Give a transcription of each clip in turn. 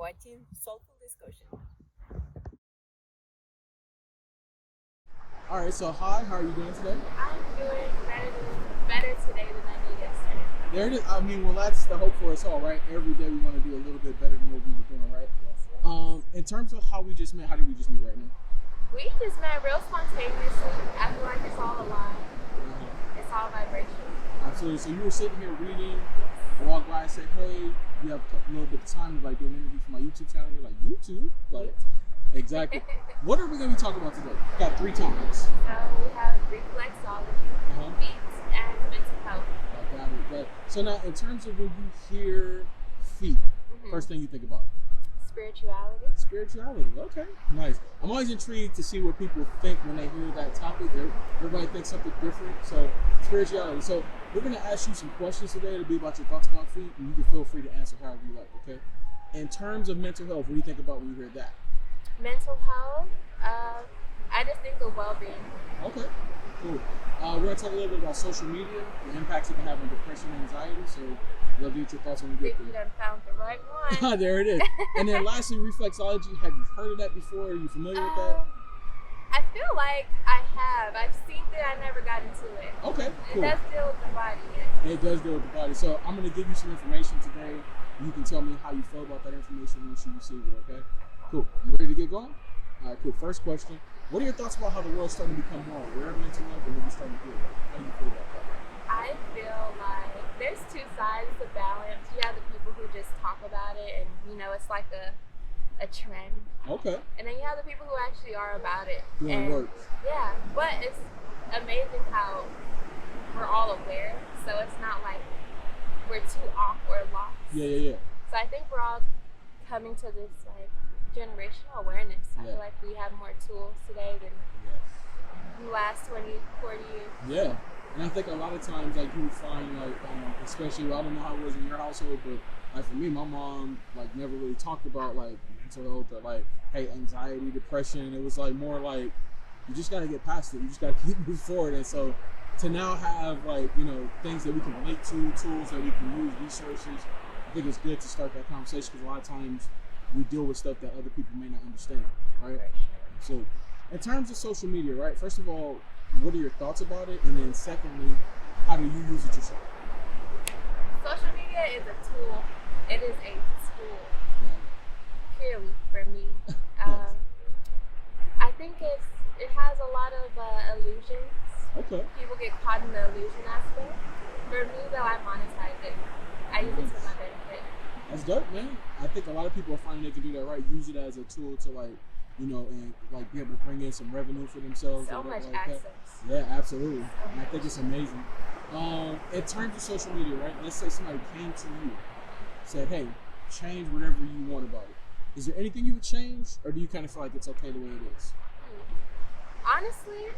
watching Soleful Discussion. All right, so hi, how are you doing today? I'm doing better today than I did yesterday. There it is. I mean, well, that's the hope for us all, right? Every day we want to do a little bit better than what we were doing, right? Yes. In terms of how we just met, how did we just meet right now? We just met real spontaneously. I feel like it's all alive. It's all vibration. Absolutely. So you were sitting here reading. I walked by and said, hey, you have a little bit of time to like do an interview for my YouTube channel. You're like, YouTube? Like, exactly. What are we going to be talking about today? We've got 3 topics. So we have reflexology, feet, and mental health. I got it. But, so now, in terms of when you hear feet, first thing you think about? Spirituality. Spirituality. Okay, nice. I'm always intrigued to see what people think when they hear that topic. Everybody thinks something different. So, spirituality. So, we're going to ask you some questions today. It'll be about your thoughts about feet, and you can feel free to answer however you like, okay? In terms of mental health, what do you think about when you hear that? Mental health, I just think of well-being. Okay, cool. We're going to talk a little bit about social media, the impacts it can have on depression and anxiety. So, we'll get your thoughts when we get there. You done found the right one. There it is. And then lastly, reflexology. Have you heard of that before? Are you familiar with that? I feel like I have. I've seen it. I never got into it. Okay, cool. It does deal with the body. It does deal with the body. So I'm going to give you some information today. You can tell me how you feel about that information once you receive it, okay? Cool. You ready to get going? All right, cool. First question. What are your thoughts about how the world's starting to become more aware of mental health and what we're starting to feel about it? How do you feel about that? I feel like there's 2 sides to balance. You have the people who just talk about it and, it's like a trend. Okay. And then you have the people who actually are about it. Doing work. Yeah, but it's amazing how we're all aware, so it's not like we're too off or lost. Yeah. So I think we're all coming to this like generational awareness. I feel like we have more tools today than the last 20, 40 years. Yeah. And I think a lot of times, like, you would find, like, especially, I don't know how it was in your household, but, like, for me, my mom, like, never really talked about, like, mental health or, like, hey, anxiety, depression. It was, like, more like, you just got to get past it. You just got to keep moving forward. And so to now have, like, things that we can relate to, tools that we can use, resources, I think it's good to start that conversation because a lot of times we deal with stuff that other people may not understand, right? So in terms of social media, right, first of all, what are your thoughts about it? And then secondly, how do you use it yourself? Social media is a tool. It is a tool, purely for me. I think it has a lot of illusions. Okay. People get caught in the illusion aspect. For me, though, I monetize it. I use it to my benefit. That's dope, man. I think a lot of people are finding they can do that, right? Use it as a tool to, like, and like be able to bring in some revenue for themselves. So much like access. That. Yeah, absolutely. And I think it's amazing. In terms of social media, right? Let's say somebody came to you, said, hey, change whatever you want about it. Is there anything you would change, or do you kind of feel like it's okay the way it is? Honestly,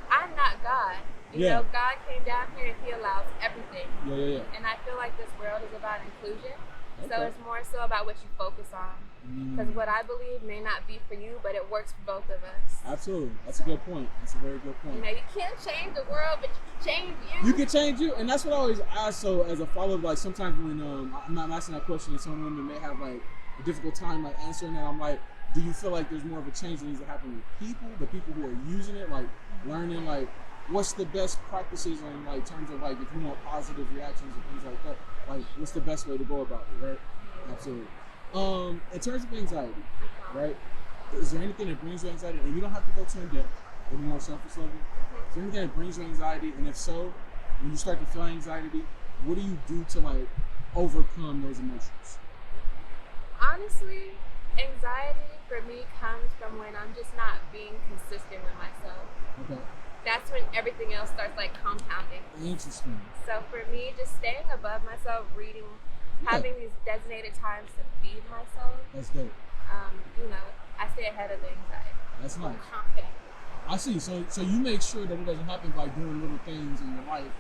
I'm not God. You know, God came down here and He allows everything. Yeah. And I feel like this world is about inclusion. Okay. So it's more so about what you focus on. Because what I believe may not be for you, but it works for both of us. Absolutely. That's a good point. That's a very good point. You can't change the world, but you can change you. You can change you. And that's what I always ask. So as a follow-up, like sometimes when I'm not asking that question and some women may have like a difficult time like answering that, I'm like, do you feel like there's more of a change that needs to happen with people, the people who are using it, like learning like what's the best practices in like terms of like if you want positive reactions and things like that, like what's the best way to go about it, right? Absolutely. In terms of anxiety, right? Is there anything that brings you anxiety? And you don't have to go too in depth, maybe more surface level. Is there anything that brings you anxiety? And if so, when you start to feel anxiety, what do you do to like overcome those emotions? Honestly, anxiety for me comes from when I'm just not being consistent with myself. Okay. That's when everything else starts like compounding. Interesting. So for me, just staying above myself, reading, having these designated times to feed myself. That's dope. I stay ahead of the anxiety. That's nice. I'm confident. I see. So you make sure that it doesn't happen by doing little things in your life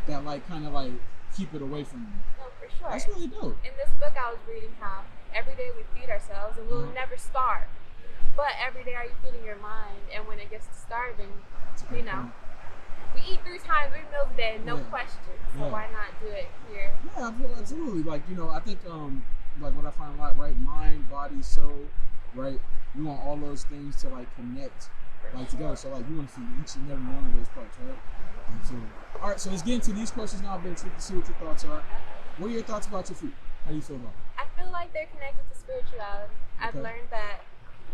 that like kind of like keep it away from you. No, for sure. That's really dope. In this book, I was reading how every day we feed ourselves and we'll never starve. But every day are you feeding your mind, and when it gets to starving, we eat 3 times, 3 meals a day, no question. So why not do it here? Yeah, absolutely. Like, I think like what I find a lot, right? Mind, body, soul, right? You want all those things to like connect like together. So like you want to feel each and every one of those parts, right? Absolutely. All right, so let's get into these questions now. I've been intrigued to see what your thoughts are. What are your thoughts about your feet? How do you feel about it? I feel like they're connected to spirituality. I've Okay. learned that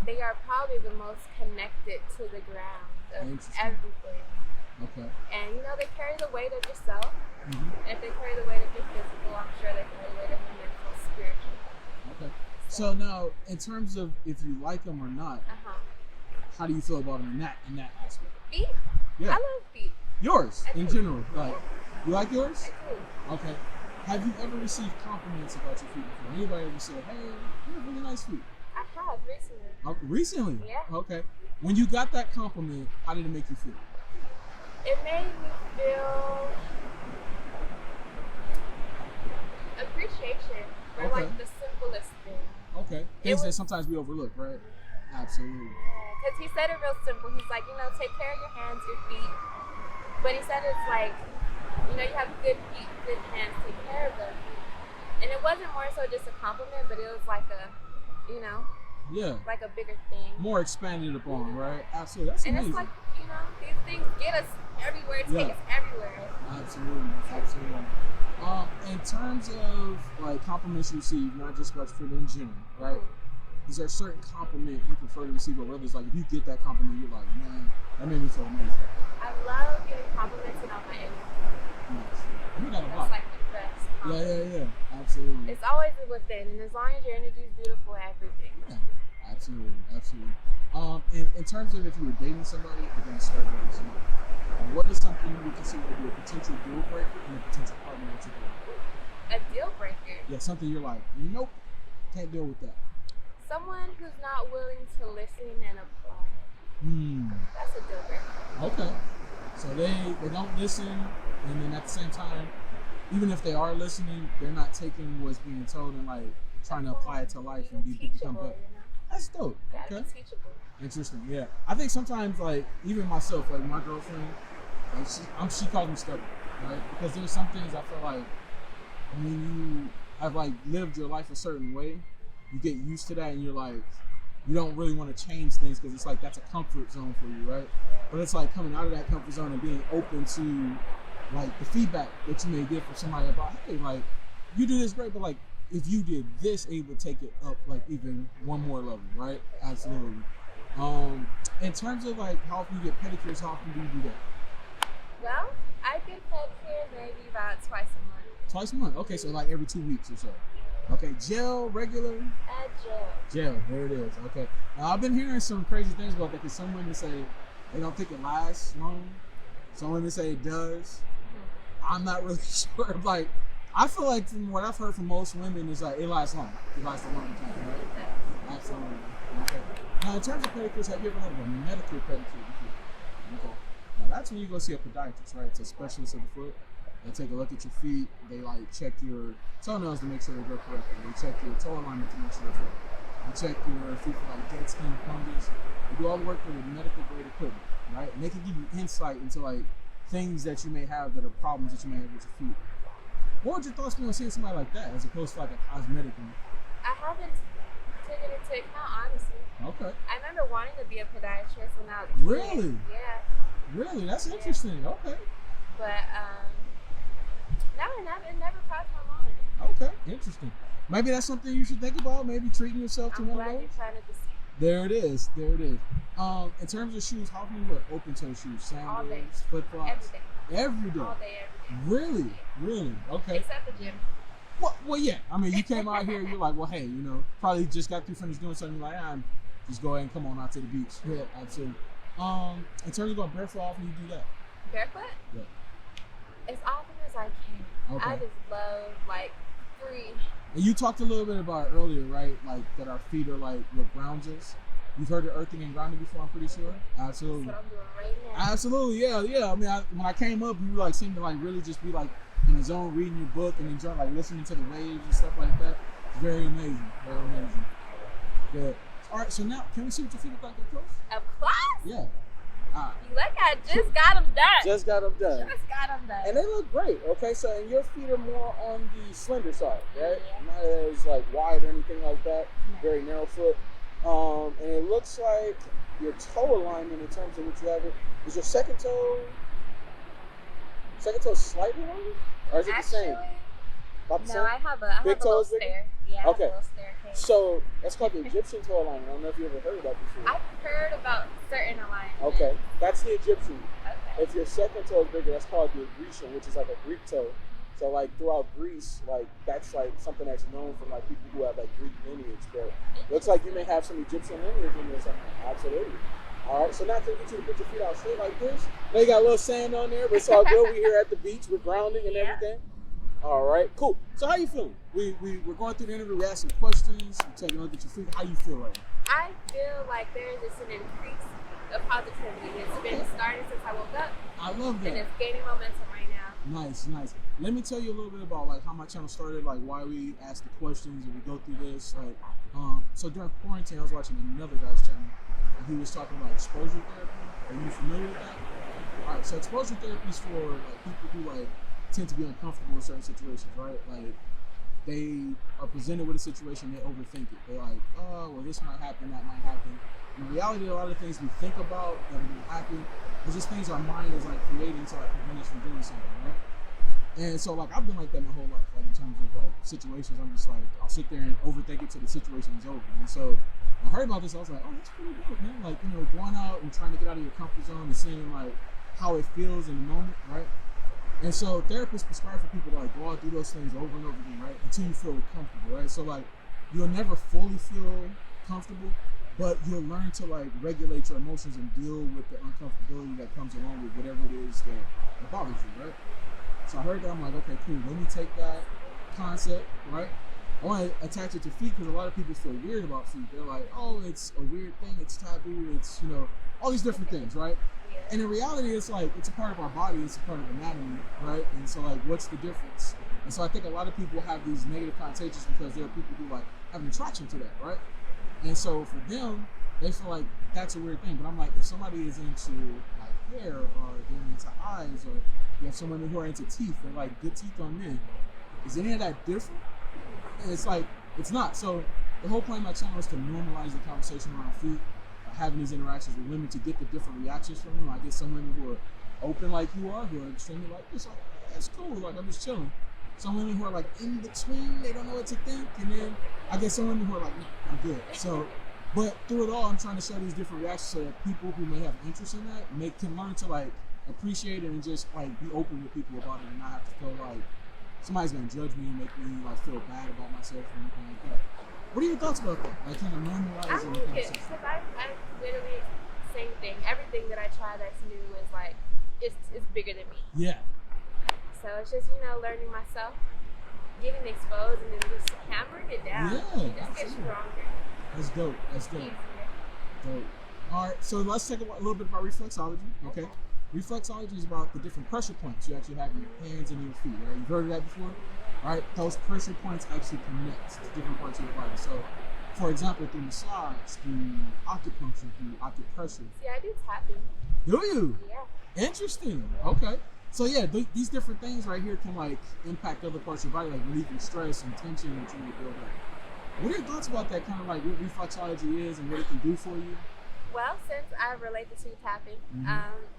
they are probably the most connected to the ground of Interesting. everything. Okay. And you know, they carry the weight of yourself. Mm-hmm. If they carry the weight of your physical, I'm sure they carry the weight of your mental, spiritual. Okay. So now, in terms of if you like them or not, how do you feel about them in that aspect? Feet? Yeah. I love feet. Yours, I in do. general. Like, you like yours? I do. Okay. Have you ever received compliments about your feet before? Anybody ever said, hey, you have really nice feet? I have recently. Oh, recently? Yeah. Okay. When you got that compliment, how did it make you feel? It made me feel appreciation for Okay. like the simplest thing. Okay. Things that was- sometimes we overlook, right? Absolutely. Because he said it real simple. He's like, you know, take care of your hands, your feet. But he said it's like, you know, you have good feet, good hands, take care of them. And it wasn't more so just a compliment, but it was like a, you know, Yeah. like a bigger thing. More expanded upon, right? Absolutely. That's And amazing. it's like, you know, these things get us everywhere, take Yeah. us everywhere. Absolutely. Absolutely. In terms of like compliments you receive, not just about your food in general, right? Is there a certain compliment you prefer to receive over others? Like if you get that compliment, you're like, man, that made me feel amazing. I love getting complimented on my energy. Nice. You got a That's lot. like the best. Yeah. Absolutely. It's always within, and as long as your energy is beautiful, everything. Yeah. Absolutely. In terms of if you were dating somebody or going to start dating somebody, what is something you would consider to be a potential deal breaker and a potential partner that you're dating? A deal breaker. Yeah, something you're like, nope, can't deal with that. Someone who's not willing to listen and apply. That's a deal breaker. Okay. So they don't listen, and then at the same time, even if they are listening, they're not taking what's being told and like trying to apply it to life and become Teachable, better. you know? That's dope. Gotta Okay. be teachable. Interesting. Yeah. I think sometimes like even myself, like my girlfriend, like she calls me stubborn, right? Because there's some things I feel like when you have like lived your life a certain way, you get used to that and you're like, you don't really want to change things because it's like that's a comfort zone for you, right? But it's like coming out of that comfort zone and being open to like the feedback that you may get from somebody about, hey, like you do this great, but like if you did this, it would take it up like even one more level, right? Absolutely. In terms of like how often you get pedicures, how often do you do that? Well, I get pedicure maybe about twice a month. Twice a month. Okay, so like every 2 weeks or so. Okay, gel, regular? Gel. Gel, there it is. Okay. Now I've been hearing some crazy things about that because some women say they don't think it lasts long. Some women say it does. I'm not really sure. Like, I feel like from what I've heard from most women is like it lasts long. It lasts a long time, right? Absolutely. Okay. Now in terms of pedicures, have you ever heard of a medical pedicure before? Okay. Now that's when you go see a podiatrist, right? It's a specialist of the foot. They take a look at your feet. They like check your toenails to make sure they grow correctly. They check your toe alignment to make sure it's right. They check your feet for like dead skin, fungus. They do all the work with medical grade equipment, right? And they can give you insight into like things that you may have that are problems that you may have with your feet. What would your thoughts be on seeing somebody like that as opposed to like a cosmetic one? I haven't taken it into account, honestly. Okay. I remember wanting to be a podiatrist when I was a kid. Really? Yeah. Really? That's interesting. Okay. But no, it never crossed my mind. Okay. Interesting. Maybe that's something you should think about. Maybe treating yourself to I'm one of glad those. you planted the seed. There it is. There it is. In terms of shoes, how can you wear open toe shoes? All day. Sandals, flip flops? Every day. Every day. All day, every day. Really? Really? Okay. Except the gym. Well, yeah. I mean, you came out here, you're like, well, hey, you know, probably just got through finished doing something. You're like, just go ahead and come on out to the beach. Yeah, absolutely. In terms of going barefoot, how often do you do that? Barefoot? Yeah. As often as I can. Okay. I just love like free. And you talked a little bit about it earlier, right? Like that our feet are like what grounds us. You've heard of earthing and grounding before, I'm pretty sure. Absolutely. That's what I'm doing right now. Absolutely, yeah. I mean, when I came up, you like seemed to like really just be like in the zone, reading your book and enjoying like listening to the waves and stuff like that. It's very amazing, very amazing. Good. All right, so now can we see what your feet look like up close? Up close? Yeah, You look at just got them done. Just got them done. Just got them done. And they look great. Okay, so and your feet are more on the slender side, right? Yeah. Not as like wide or anything like that. No. Very narrow foot. And it looks like your toe alignment in terms of what you have. Is your second toe slightly longer, or is it the same? About the No, same? I have a Big little toes bigger? stair. Yeah, I have Okay. a little staircase. So that's called the Egyptian toe alignment. I don't know if you ever heard of that before. I've heard about certain alignments. Okay, that's the Egyptian. Okay. If your second toe is bigger, that's called the Grecian, which is like a Greek toe. So like throughout Greece, like that's like something that's known for like people who have like Greek lineage. But looks like you may have some Egyptian lineage in there or something. Absolutely. All right, so now can we get you to put your feet out straight like this? Now you got a little sand on there, but it's all good. We're here at the beach. We're grounding and Yeah. everything. All right, cool. So how you feeling? We're going through the interview. We asked some questions. We're taking a look at your feet. How you feel right now? I feel like there's just an increase of positivity. It's been starting since I woke up, I love and that. it's gaining momentum right now. Nice. Let me tell you a little bit about like how my channel started, like why we ask the questions and we go through this. Like, so during quarantine, I was watching another guy's channel, and he was talking about exposure therapy. Are you familiar with that? All right. So exposure therapy is for like people who like tend to be uncomfortable in certain situations, right? Like they are presented with a situation, they overthink it. They're like, oh, well, this might happen, that might happen. In reality, a lot of things we think about that are going to happen is just things our mind is like creating to like prevent us from doing something, right? And so like I've been like that my whole life, like in terms of like situations. I'm just like I'll sit there and overthink it till the situation is over. And so when I heard about this, I was like, oh, that's pretty dope, man. Like, you know, going out and trying to get out of your comfort zone and seeing like how it feels in the moment, right? And so therapists prescribe for people to like go out do those things over and over again, right? Until you feel comfortable, right? So like you'll never fully feel comfortable, but you'll learn to like regulate your emotions and deal with the uncomfortability that comes along with whatever it is that bothers you, right? So I heard that, I'm like, okay, cool. Let me take that concept, right? I want to attach it to feet because a lot of people feel weird about feet. They're like, oh, it's a weird thing, it's taboo, it's, you know, all these different things, right? And in reality, it's like, it's a part of our body, it's a part of anatomy, right? And so like, what's the difference? And so I think a lot of people have these negative connotations because there are people who like have an attraction to that, right? And so for them, they feel like that's a weird thing. But I'm like, if somebody is into like hair or they're into eyes or you have someone who are into teeth, they're like good teeth on men, is any of that different? And it's like, it's not. So the whole point of my channel is to normalize the conversation around feet, having these interactions with women to get the different reactions from them. I get some women who are open like you are, who are extremely like this, like, that's cool, like I'm just chilling. Some women who are like in between, they don't know what to think, and then I get some women who are like, I'm good. So, but through it all, I'm trying to show these different reactions so that people who may have interest in that can learn to like appreciate it and just like be open with people about it and not have to feel like somebody's gonna judge me and make me like feel bad about myself or anything like that. What are your thoughts about that? Like kind of I normalizing the like it conversation. because I literally same thing. Everything that I try that's new is like it's bigger than me. Yeah. So it's just learning myself, getting exposed, and then just hammering it down. Yeah, You just get absolutely. stronger. That's dope. That's dope. Easier. Dope. All right, so let's talk a little bit about reflexology. Okay. Reflexology is about the different pressure points you actually have in your hands and in your feet. Right? You've heard of that before? All right, those pressure points actually connect to different parts of your body. So, for example, through massage, through acupuncture, through acupressure. See, I do tapping. Do you? Yeah. Interesting. Okay. So yeah, these different things right here can like impact other parts of your body, like relieving stress and tension that you may build up. What are your thoughts about that? Kind of like what reflexology is and what it can do for you? Well, since I relate the two tapping, Mhm.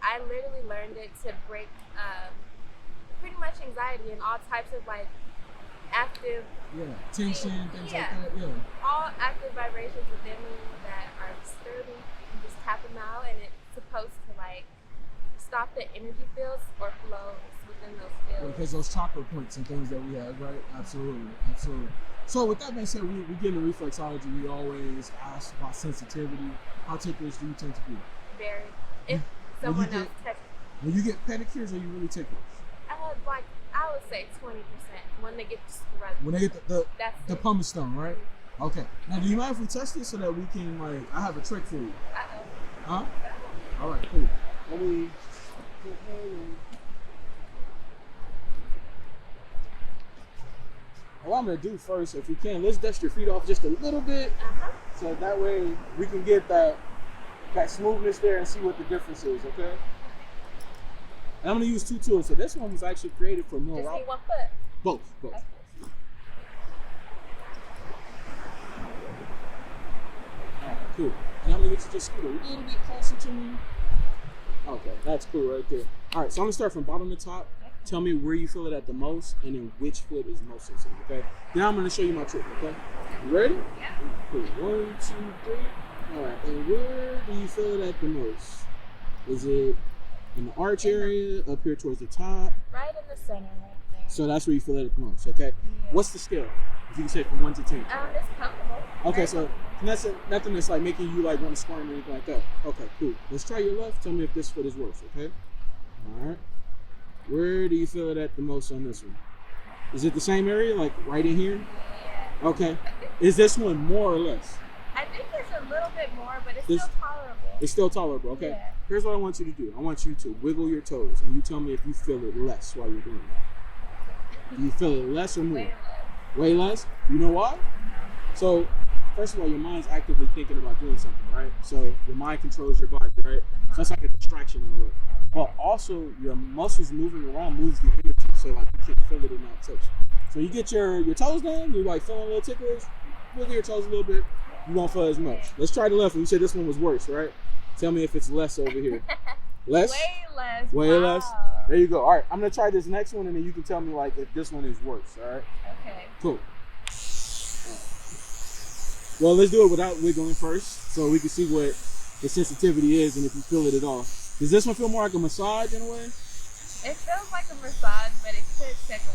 I literally learned it to break pretty much anxiety and all types of like active, Yeah, tension, things Yeah. like that. Yeah. all active vibrations within me that are disturbing. You just tap them out, and it's supposed to like stop the energy fields or flows within those fields. Because those chakra points and things that we have, right? Absolutely, absolutely. So with that being said, we get into reflexology. We always ask about sensitivity. How ticklish do you tend to be? Very. If When someone you else get- touches, When you get pedicures, are you really ticklish? like I would say 20% when they get scrubbed. When they get the That's pumice stone, right? Okay. Now, do you mind if we test this so that we can like? I have a trick for you. Uh-oh. Huh? All right, cool. Let me. What I'm gonna do first, if you can, let's dust your feet off just a little bit, Uh-huh. so that way we can get that that smoothness there and see what the difference is, okay? And I'm gonna use two tools. So this one was actually created for more. Just need one foot. Both. Okay. Alright, cool. And I'm gonna get you just scoot a little bit closer to me. Okay, that's cool right there. Alright, so I'm gonna start from bottom to top. Tell me where you feel it at the most and then which foot is most sensitive, okay? Now I'm gonna show you my trick, okay? You ready? Yeah. Cool. 1, 2, 3. Alright, and where do you feel it at the most? Is it in the arch area, up here towards the top? Right in the center, right there. So that's where you feel it at the most, okay? Yeah. What's the scale? If you can say from 1 to 10. It's comfortable. Okay, Right. so that's nothing that's like making you like want to squirm or anything like that. Okay, cool. Let's try your left. Tell me if this foot is worse, okay? All right. Where do you feel it at the most on this one? Is it the same area, like right in here? Yeah. Okay. Is this one more or less? I think it's a little bit more, but it's This- still tolerable. It's still tolerable, okay? Yeah. Here's what I want you to do. I want you to wiggle your toes, and you tell me if you feel it less while you're doing that. Do you feel it less or more? Way less. Way less? You know why? So, first of all, your mind's actively thinking about doing something, right? So, your mind controls your body, right? So, that's like a distraction in a way. But also, your muscles moving around moves the energy. So, like, you can feel it in that section. So, you get your toes down, you're like feeling a little ticklish, wiggle your toes a little bit, you won't feel as much. Let's try the left one. You said this one was worse, right? Tell me if it's less over here. Less? Way less. Way Wow. less? There you go. All right, I'm going to try this next one, and then you can tell me, like, if this one is worse, all right? Okay. Cool. Well, let's do it without wiggling first, so we can see what the sensitivity is and if you feel it at all. Does this one feel more like a massage in a way? It feels like a massage, but it could tickle.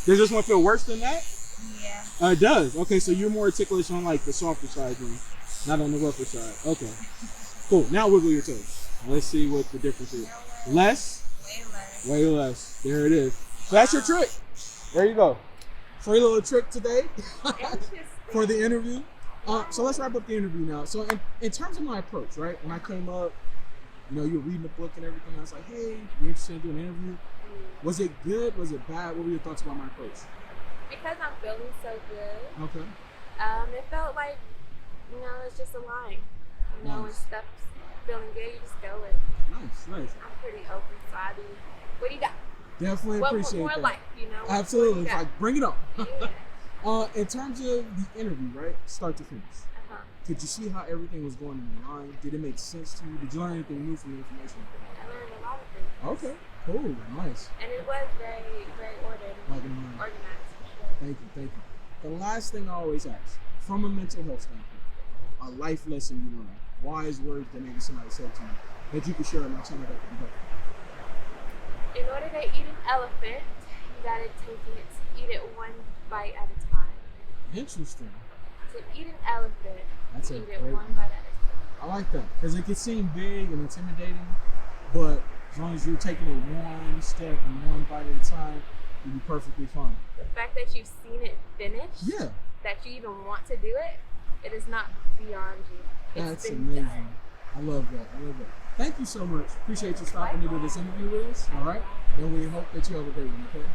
Does this one feel worse than that? Yeah. It does. Okay, so you're more ticklish on like the softer side then, not on the rougher side. Okay. Cool. Now wiggle your toes. Let's see what the difference is. Less? Way less. Way less. There it is. So that's your trick. There you go. Free little trick today Interesting. for the interview. So let's wrap up the interview now. So in terms of my approach, right? When I came up, you know, you were reading the book and everything. I was like, hey, you interested in doing an interview? Was it good? Was it bad? What were your thoughts about my approach? Because I'm feeling so good, Okay. it felt like, it's just a line. When Nice. stuff's feeling good, you just go with it. Nice. I'm pretty open, so I do. What do you got? Definitely What appreciate more that. life, What Absolutely. do you It's got? like, bring it on. Yeah. In terms of the interview, right? Start to finish. Uh-huh. Could you see how everything was going in line? Did it make sense to you? Did you learn anything new from the information? I learned a lot of things. Okay. Cool. Nice. And it was very, very ordered. Like in line. Organized, for sure. Thank you. The last thing I always ask, from a mental health standpoint, a life lesson you learned, wise words that maybe somebody said to you, that you could share on my channel that could be helpful. In order to eat an elephant, you gotta eat it one bite at a time. Interesting. To eat an elephant, That's a eat it great one one. bite at a time. I like that because it can seem big and intimidating, but as long as you're taking it one step and one bite at a time, you'll be perfectly fine. The fact that you've seen it finished, Yeah, that you even want to do it, it is not beyond you. It's that's been amazing. done. I love that. Thank you so much. Appreciate you stopping to do this interview with us. All right, and we hope that you have a great one. Okay.